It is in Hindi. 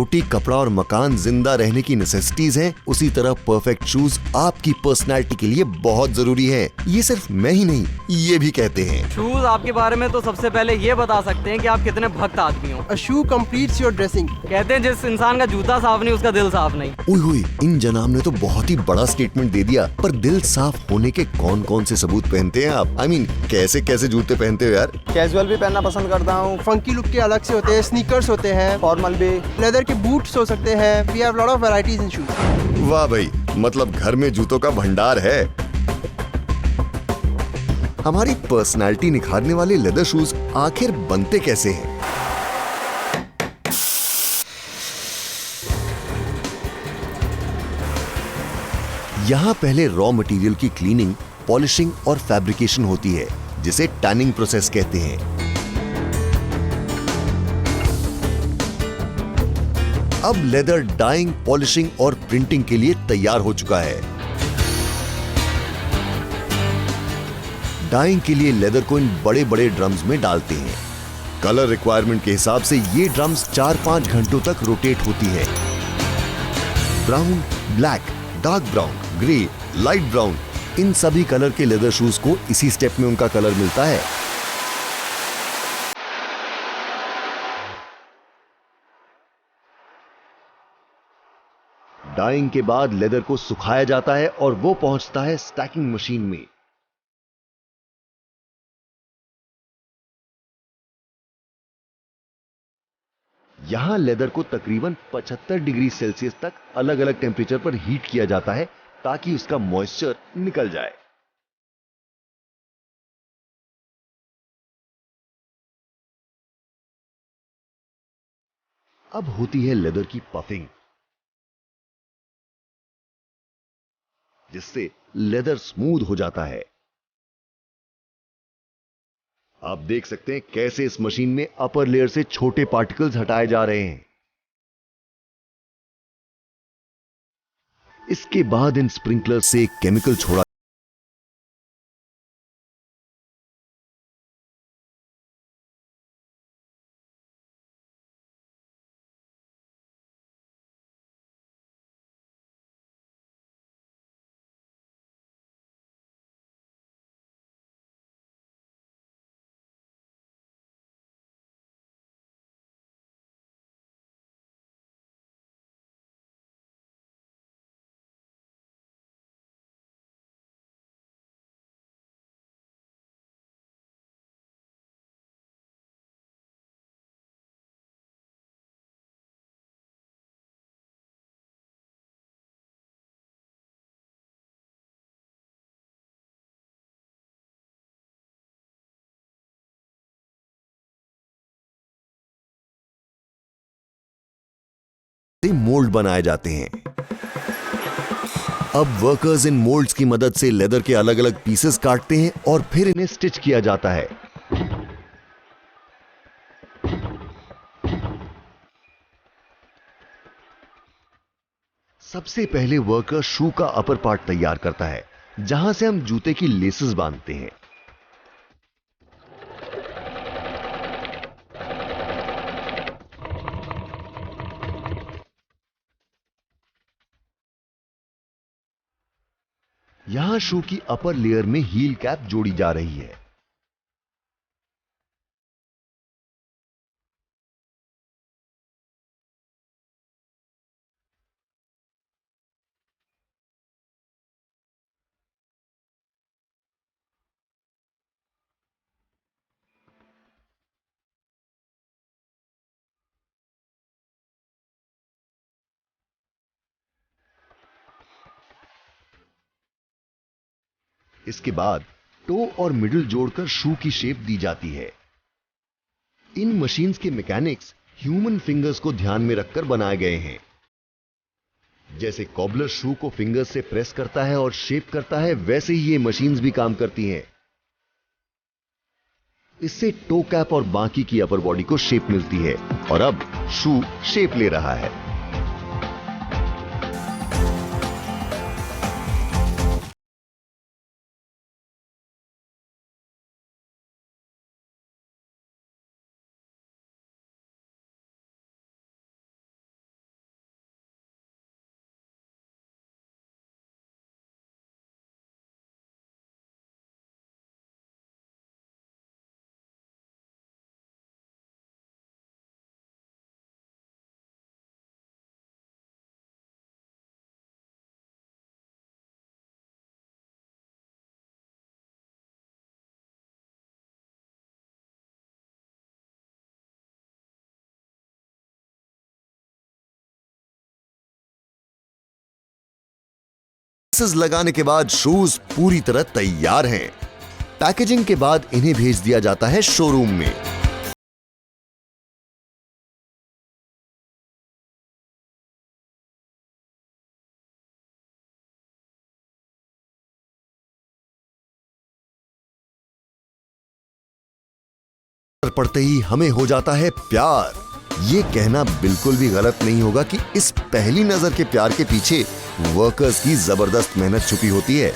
रोटी, कपड़ा और मकान जिंदा रहने की नेसेसिटीज हैं, उसी तरह परफेक्ट शूज आपकी पर्सनैलिटी के लिए बहुत जरूरी है। ये सिर्फ मैं ही नहीं, ये भी कहते हैं। शूज आपके बारे में तो सबसे पहले ये बता सकते हैं कि आप कितने भक्त आदमी हो। A shoe completes your dressing. कहते हैं जिस इंसान का जूता साफ नहीं उसका दिल साफ नहीं। ओए होए, इन जनाब ने तो बहुत ही बड़ा स्टेटमेंट दे दिया। पर दिल साफ होने के कौन कौन से सबूत पहनते हैं आप? I mean, कैसे कैसे जूते पहनते हो यार? कैजुअल भी पहनना पसंद करता हूँ, फंकी लुक के अलग से होते हैं, स्नीकर्स होते हैं, फॉर्मल भी। लेदर के बूट्स हो सकते हैं। We have lot of varieties in shoes. वाह भाई, मतलब घर में जूतों का भंडार है। हमारी पर्सनालिटी निखारने वाले लेदर शूज आखिर बनते कैसे हैं? यहाँ पहले रॉ मटेरियल की क्लीनिंग, पॉलिशिंग और फैब्रिकेशन होती है, जिसे टैनिंग प्रोसेस कहते हैं। अब लेदर डाइंग, पॉलिशिंग और प्रिंटिंग के लिए तैयार हो चुका है। डाइंग के लिए लेदर को इन बड़े बड़े ड्रम्स में डालते हैं। कलर रिक्वायरमेंट के हिसाब से ये ड्रम्स 4-5 घंटों तक रोटेट होती है। Brown, black, dark brown, grey, light brown, इन सभी कलर के लेदर शूज को इसी स्टेप में उनका कलर मिलता है। डाइंग के बाद लेदर को सुखाया जाता है और वो पहुंचता है स्टैकिंग मशीन में। यहां लेदर को तकरीबन 75 डिग्री सेल्सियस तक अलग अलग टेंपरेचर पर हीट किया जाता है ताकि उसका मॉइस्चर निकल जाए। अब होती है लेदर की पफिंग, जिससे लेदर स्मूथ हो जाता है। आप देख सकते हैं कैसे इस मशीन में अपर लेयर से छोटे पार्टिकल्स हटाए जा रहे हैं। इसके बाद इन स्प्रिंकलर से एक केमिकल छोड़ा मोल्ड बनाए जाते हैं। अब वर्कर्स इन मोल्ड्स की मदद से लेदर के अलग अलग पीसेस काटते हैं और फिर इन्हें स्टिच किया जाता है। सबसे पहले वर्कर शू का अपर पार्ट तैयार करता है, जहां से हम जूते की लेसेस बांधते हैं। यहां शू की अपर लेयर में हील कैप जोड़ी जा रही है। इसके बाद टो और मिडिल जोड़कर शू की शेप दी जाती है। इन मशीन्स के मैकेनिक्स ह्यूमन फिंगर्स को ध्यान में रखकर बनाए गए हैं। जैसे कॉबलर शू को फिंगर्स से प्रेस करता है और शेप करता है, वैसे ही ये मशीन्स भी काम करती हैं। इससे टो कैप और बाकी की अपर बॉडी को शेप मिलती है और अब शू शेप ले रहा है। लगाने के बाद शूज पूरी तरह तैयार हैं। पैकेजिंग के बाद इन्हें भेज दिया जाता है शोरूम में। पड़ते ही हमें हो जाता है प्यार। ये कहना बिल्कुल भी गलत नहीं होगा कि इस पहली नजर के प्यार के पीछे वर्कर्स की जबरदस्त मेहनत छुपी होती है।